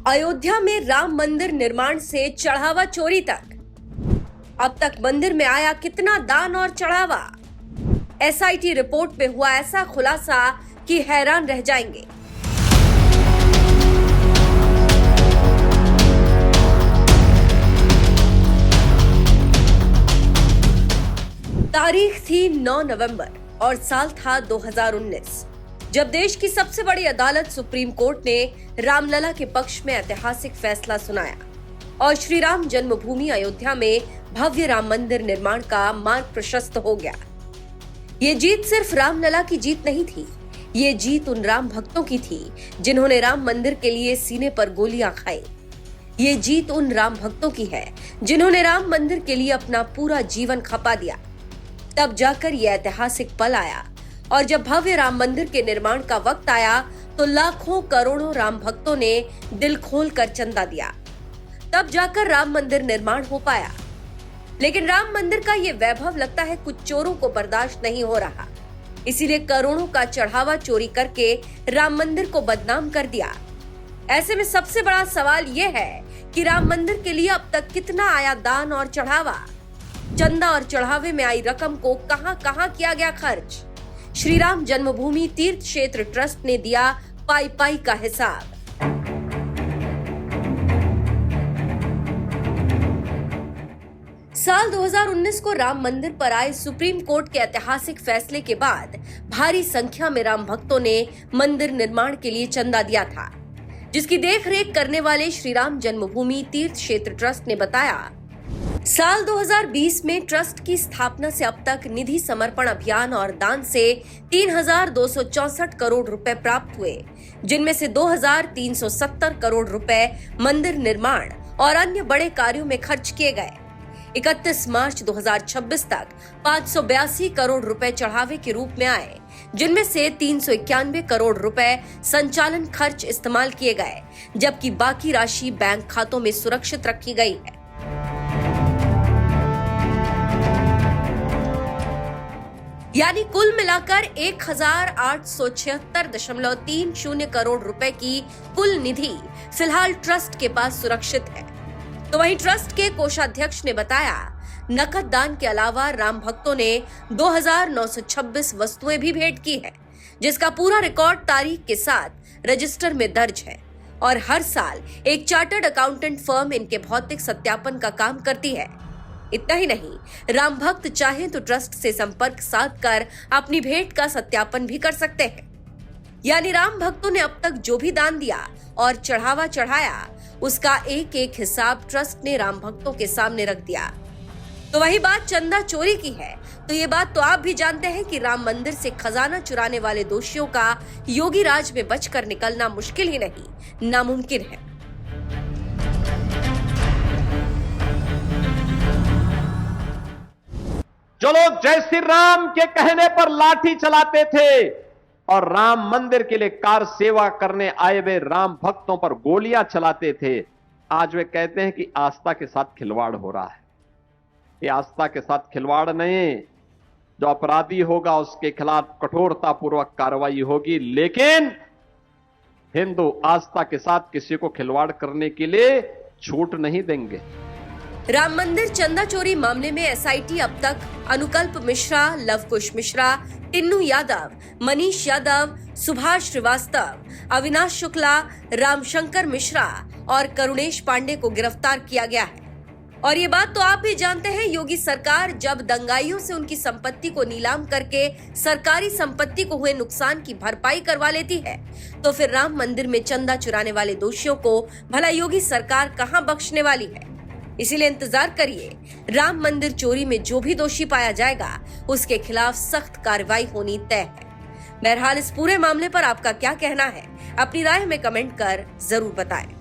अयोध्या में राम मंदिर निर्माण से चढ़ावा चोरी तक, अब तक मंदिर में आया कितना दान और चढ़ावा। एसआईटी रिपोर्ट में हुआ ऐसा खुलासा कि हैरान रह जाएंगे। तारीख थी 9 नवंबर और साल था 2019, जब देश की सबसे बड़ी अदालत सुप्रीम कोर्ट ने रामलला के पक्ष में ऐतिहासिक फैसला सुनाया और श्री राम जन्मभूमि अयोध्या में भव्य राम मंदिर निर्माण का मार्ग प्रशस्त हो गया। ये जीत सिर्फ रामलला की जीत नहीं थी, ये जीत उन राम भक्तों की थी जिन्होंने राम मंदिर के लिए सीने पर गोलियां खाई। ये जीत उन राम भक्तों की है जिन्होंने राम मंदिर के लिए अपना पूरा जीवन खपा दिया। तब जाकर यह ऐतिहासिक पल आया और जब भव्य राम मंदिर के निर्माण का वक्त आया तो लाखों करोड़ों राम भक्तों ने दिल खोलकर चंदा दिया। तब जाकर राम मंदिर निर्माण हो पाया। लेकिन राम मंदिर का ये वैभव लगता है कुछ चोरों को बर्दाश्त नहीं हो रहा, इसीलिए करोड़ों का चढ़ावा चोरी करके राम मंदिर को बदनाम कर दिया। ऐसे में सबसे बड़ा सवाल ये है कि राम मंदिर के लिए अब तक कितना आया दान और चढ़ावा। चंदा और चढ़ावे में आई रकम को कहां किया गया खर्च। श्री राम जन्मभूमि तीर्थ क्षेत्र ट्रस्ट ने दिया पाई पाई का हिसाब। साल 2019 को राम मंदिर पर आए सुप्रीम कोर्ट के ऐतिहासिक फैसले के बाद भारी संख्या में राम भक्तों ने मंदिर निर्माण के लिए चंदा दिया था, जिसकी देखरेख करने वाले श्री राम जन्मभूमि तीर्थ क्षेत्र ट्रस्ट ने बताया, साल 2020 में ट्रस्ट की स्थापना से अब तक निधि समर्पण अभियान और दान से 3,264 करोड़ रुपए प्राप्त हुए, जिनमें से 2,370 करोड़ रुपए मंदिर निर्माण और अन्य बड़े कार्यों में खर्च किए गए। 31 मार्च 2026 तक 582 करोड़ रुपए चढ़ावे के रूप में आए, जिनमें से 391 करोड़ रुपए संचालन खर्च इस्तेमाल किए गए, जबकि बाकी राशि बैंक खातों में सुरक्षित रखी गई है। यानी कुल मिलाकर 1,876.30 करोड़ रुपए की कुल निधि फिलहाल ट्रस्ट के पास सुरक्षित है। तो वहीं ट्रस्ट के कोषाध्यक्ष ने बताया, नकद दान के अलावा राम भक्तों ने 2,926 वस्तुएं भी भेंट की है, जिसका पूरा रिकॉर्ड तारीख के साथ रजिस्टर में दर्ज है और हर साल एक चार्टर्ड अकाउंटेंट फर्म इनके भौतिक सत्यापन का काम करती है। इतना ही नहीं, राम भक्त चाहे तो ट्रस्ट से संपर्क साधकर अपनी भेंट का सत्यापन भी कर सकते हैं। यानी राम भक्तों ने अब तक जो भी दान दिया और चढ़ावा चढ़ाया, उसका एक एक हिसाब ट्रस्ट ने राम भक्तों के सामने रख दिया। तो वही बात चंदा चोरी की है, तो ये बात तो आप भी जानते हैं कि राम मंदिर से खजाना चुराने वाले दोषियों का योगी राज में बचकर निकलना मुश्किल ही नहीं, नामुमकिन है। जो लोग जय श्री राम के कहने पर लाठी चलाते थे और राम मंदिर के लिए कार सेवा करने आए हुए राम भक्तों पर गोलियां चलाते थे, आज वे कहते हैं कि आस्था के साथ खिलवाड़ हो रहा है। ये आस्था के साथ खिलवाड़ नहीं, जो अपराधी होगा उसके खिलाफ कठोरता पूर्वक कार्रवाई होगी, लेकिन हिंदू आस्था के साथ किसी को खिलवाड़ करने के लिए छूट नहीं देंगे। राम मंदिर चंदा चोरी मामले में एसआईटी अब तक अनुकल्प मिश्रा, लवकुश मिश्रा, टिन्नू यादव, मनीष यादव, सुभाष श्रीवास्तव, अविनाश शुक्ला, रामशंकर मिश्रा और करुणेश पांडे को गिरफ्तार किया गया है। और ये बात तो आप भी जानते हैं, योगी सरकार जब दंगाइयों से उनकी संपत्ति को नीलाम करके सरकारी संपत्ति को हुए नुकसान की भरपाई करवा लेती है, तो फिर राम मंदिर में चंदा चुराने वाले दोषियों को भला योगी सरकार कहां बख्शने वाली है। इसीलिए इंतजार करिए, राम मंदिर चोरी में जो भी दोषी पाया जाएगा उसके खिलाफ सख्त कार्रवाई होनी तय है। बहरहाल इस पूरे मामले पर आपका क्या कहना है, अपनी राय हमें कमेंट कर जरूर बताएं।